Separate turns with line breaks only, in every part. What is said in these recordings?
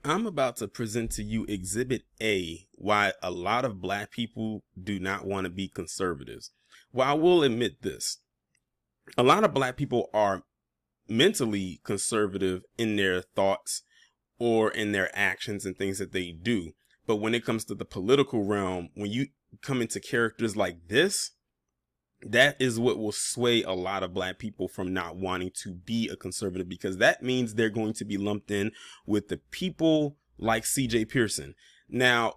I'm about to present to you Exhibit A, why a lot of black people do not want to be conservatives. Well, I will admit this. A lot of black people are mentally conservative in their thoughts or in their actions and things that they do. But when it comes to the political realm, when you come into characters like this, that is what will sway a lot of black people from not wanting to be a conservative, because that means they're going to be lumped in with the people like CJ Pearson. Now,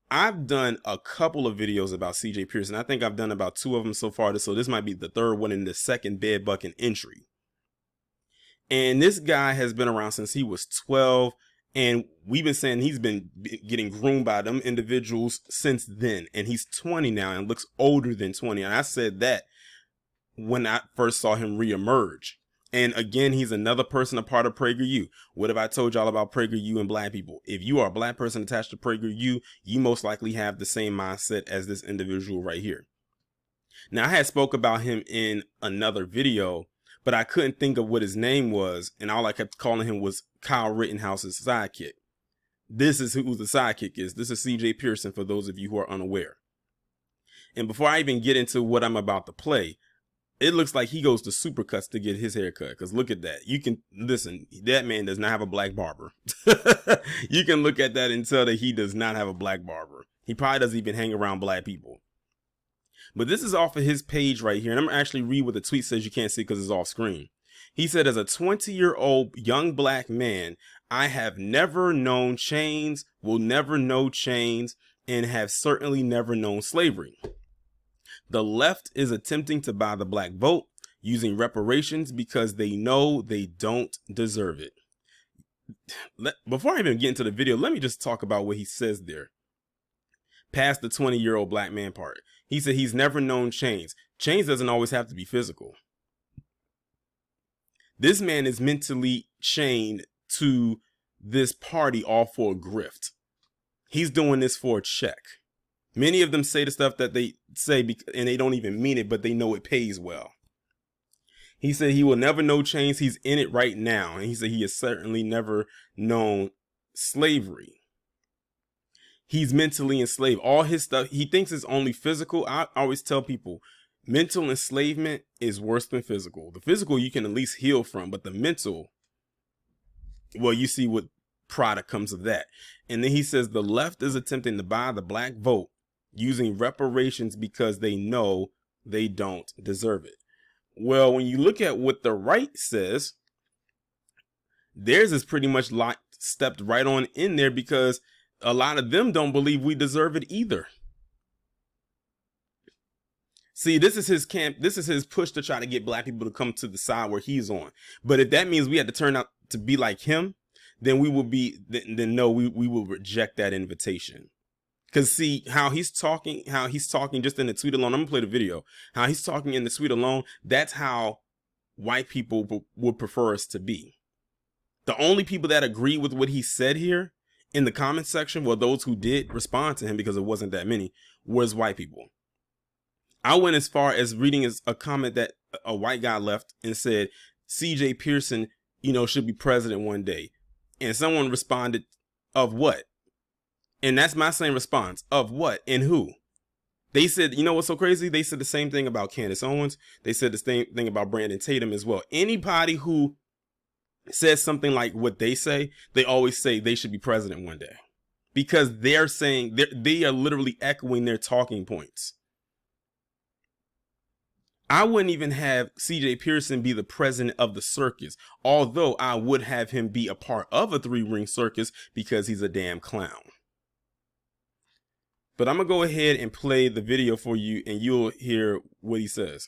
I've done a couple of videos about CJ Pearson. I think I've done about 2 of them so far. So this might be the 3rd one in the second bed bucking entry. And this guy has been around since he was 12. And we've been saying he's been getting groomed by them individuals since then. And he's 20 now and looks older than 20. And I said that when I first saw him reemerge. And again, he's another person, a part of PragerU. What have I told y'all about PragerU and black people? If you are a black person attached to PragerU, you most likely have the same mindset as this individual right here. Now, I had spoke about him in another video, but I couldn't think of what his name was, and all I kept calling him was Kyle Rittenhouse's sidekick. This is who the sidekick is. This is CJ Pearson, for those of you who are unaware. And before I even get into what I'm about to play, it looks like he goes to Supercuts to get his hair cut, because look at that. You can listen, that man does not have a black barber. You can look at that and tell that he does not have a black barber. He probably doesn't even hang around black people. But this is off of his page right here. And I'm going to actually read what the tweet says. You can't see because it's off screen. He said, as a 20-year-old young black man, I have never known chains, will never know chains, and have certainly never known slavery. The left is attempting to buy the black vote using reparations because they know they don't deserve it. Before I even get into the video, let me just talk about what he says there. Past the 20-year-old black man part. He said he's never known chains. Chains doesn't always have to be physical. This man is mentally chained to this party all for a grift. He's doing this for a check. Many of them say the stuff that they say and they don't even mean it, but they know it pays well. He said he will never know chains. He's in it right now. And he said he has certainly never known slavery. He's mentally enslaved. All his stuff, he thinks it's only physical. I always tell people, mental enslavement is worse than physical. The physical you can at least heal from, but the mental, well, you see what product comes of that. And then he says the left is attempting to buy the black vote using reparations because they know they don't deserve it. Well, when you look at what the right says, theirs is pretty much stepped right on in there, because a lot of them don't believe we deserve it either. See, this is his camp. This is his push to try to get black people to come to the side where he's on. But if that means we had to turn out to be like him, then we will be, then no, we will reject that invitation. Because see how he's talking just in the tweet alone. I'm gonna play the video. How he's talking in the tweet alone. That's how white people would prefer us to be. The only people that agree with what he said here in the comment section, well, those who did respond to him, because it wasn't that many, was white people. I went as far as reading a comment that a white guy left and said, CJ Pearson, should be president one day. And someone responded, of what? And that's my same response. Of what and who? They said, you know what's so crazy? They said the same thing about Candace Owens. They said the same thing about Brandon Tatum as well. Anybody who says something like what they say, they always say they should be president one day, because they're saying they are literally echoing their talking points. I wouldn't even have CJ Pearson be the president of the circus, although I would have him be a part of a 3-ring circus, because he's a damn clown. But I'm going to go ahead and play the video for you, and you'll hear what he says.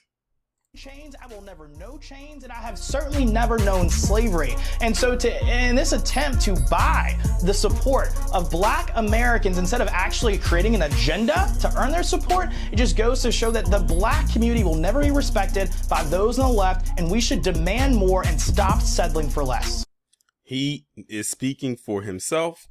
Chains, I will never know chains, and I have certainly never known slavery. And so in this attempt to buy the support of black Americans instead of actually creating an agenda to earn their support, it just goes to show that the black community will never be respected by those on the left, and we should demand more and stop settling for less.
He is speaking for himself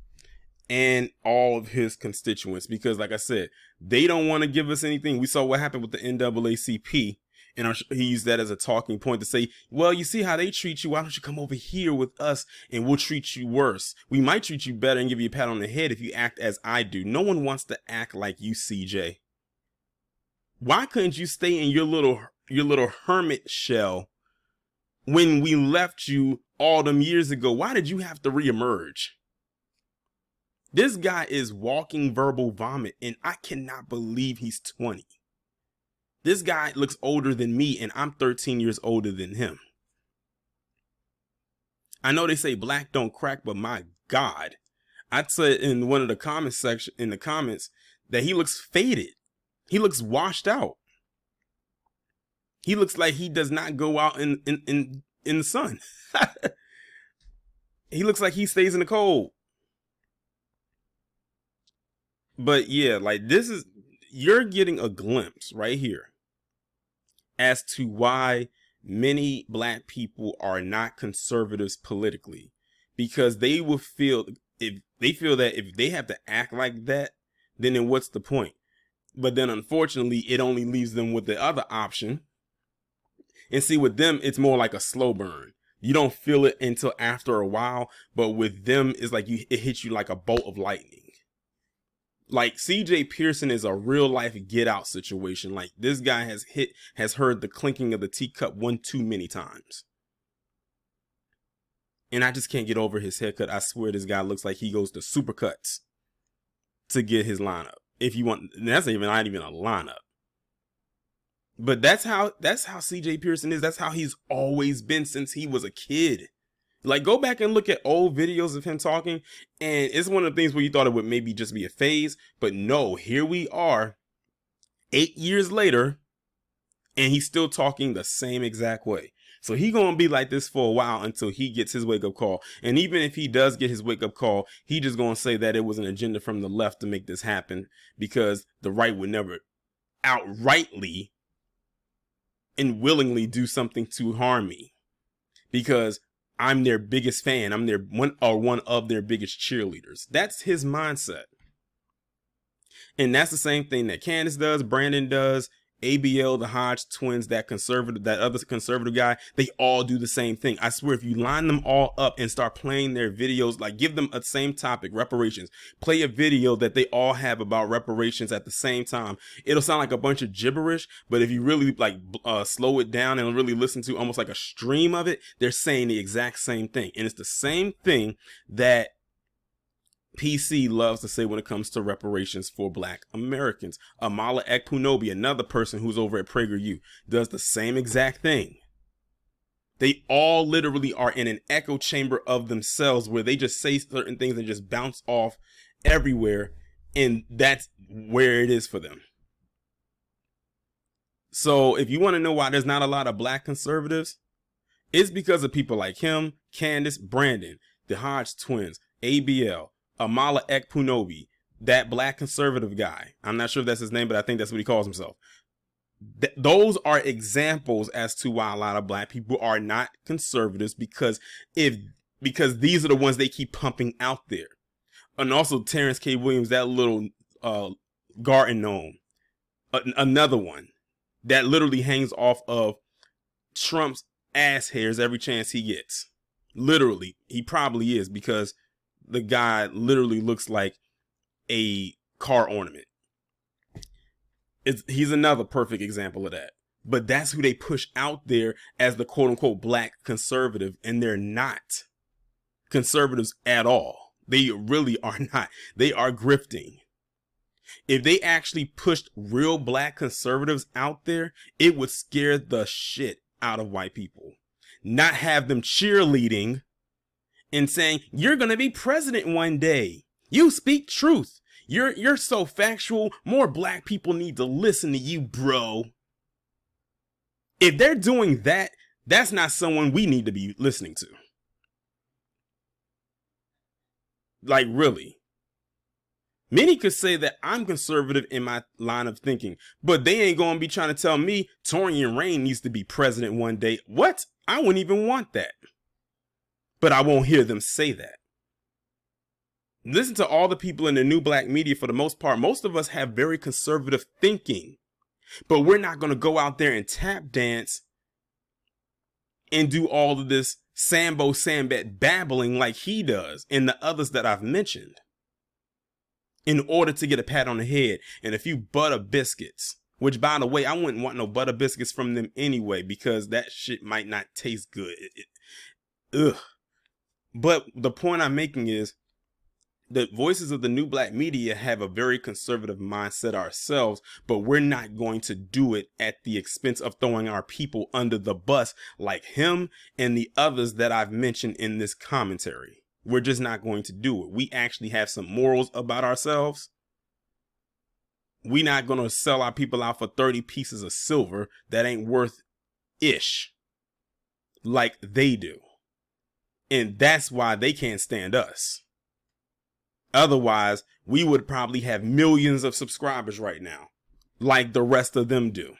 and all of his constituents, because like I said, they don't want to give us anything. We saw what happened with the NAACP And he used that as a talking point to say, well, you see how they treat you. Why don't you come over here with us and we'll treat you worse? We might treat you better and give you a pat on the head if you act as I do. No one wants to act like you, CJ. Why couldn't you stay in your little hermit shell when we left you all them years ago? Why did you have to reemerge? This guy is walking verbal vomit, and I cannot believe he's 20. This guy looks older than me, and I'm 13 years older than him. I know they say black don't crack, but my God, I'd say in one of the comments section in the comments that he looks faded. He looks washed out. He looks like he does not go out in the sun. He looks like he stays in the cold. But yeah, like you're getting a glimpse right here as to why many black people are not conservatives politically, because they will feel that if they have to act like that, then what's the point? But then unfortunately, it only leaves them with the other option. And see, with them, it's more like a slow burn. You don't feel it until after a while, but with them, it's like it hits you like a bolt of lightning. Like CJ Pearson is a real life get out situation. Like this guy has heard the clinking of the teacup one too many times. And I just can't get over his haircut. I swear this guy looks like he goes to Supercuts to get his lineup. If you want, that's not even a lineup. But that's how CJ Pearson is. That's how he's always been since he was a kid. Like, go back and look at old videos of him talking, and it's one of the things where you thought it would maybe just be a phase, but no, here we are 8 years later, and he's still talking the same exact way. So he gonna be like this for a while until he gets his wake-up call. And even if he does get his wake-up call, he just gonna say that it was an agenda from the left to make this happen, because the right would never outrightly and willingly do something to harm me, because I'm their biggest fan. I'm one of their biggest cheerleaders. That's his mindset. And that's the same thing that Candace does, Brandon does, ABL, the Hodge twins, that other conservative guy, they all do the same thing. I swear, if you line them all up and start playing their videos, like give them a same topic, reparations, play a video that they all have about reparations at the same time, it'll sound like a bunch of gibberish, but if you really slow it down and really listen to almost like a stream of it, they're saying the exact same thing. And it's the same thing that PC loves to say when it comes to reparations for black Americans. Amala Ekpunobi, another person who's over at PragerU, does the same exact thing. They all literally are in an echo chamber of themselves where they just say certain things and just bounce off everywhere, and that's where it is for them. So if you want to know why there's not a lot of black conservatives, it's because of people like him, Candace, Brandon, the Hodge twins, ABL, Amala Ekpunobi, that black conservative guy. I'm not sure if that's his name, but I think that's what he calls himself. Those are examples as to why a lot of black people are not conservatives, because these are the ones they keep pumping out there. And also Terrence K. Williams, that little garden gnome, another one that literally hangs off of Trump's ass hairs every chance he gets. Literally, he probably is, because the guy literally looks like a car ornament. He's another perfect example of that. But that's who they push out there as the quote unquote black conservative, and they're not conservatives at all. They really are not. They are grifting. If they actually pushed real black conservatives out there, it would scare the shit out of white people. Not have them cheerleading and saying, you're going to be president one day. You speak truth. You're so factual. More black people need to listen to you, bro. If they're doing that, that's not someone we need to be listening to. Like, really. Many could say that I'm conservative in my line of thinking, but they ain't going to be trying to tell me Taurean Rain needs to be president one day. What? I wouldn't even want that. But I won't hear them say that. Listen to all the people in the new black media. For the most part, most of us have very conservative thinking. But we're not going to go out there and tap dance and do all of this Sambo Sambet babbling like he does and the others that I've mentioned in order to get a pat on the head and a few butter biscuits, which, by the way, I wouldn't want no butter biscuits from them anyway, because that shit might not taste good. Ugh. But the point I'm making is the voices of the new black media have a very conservative mindset ourselves, but we're not going to do it at the expense of throwing our people under the bus like him and the others that I've mentioned in this commentary. We're just not going to do it. We actually have some morals about ourselves. We're not going to sell our people out for 30 pieces of silver that ain't worth ish like they do. And that's why they can't stand us. Otherwise, we would probably have millions of subscribers right now, like the rest of them do.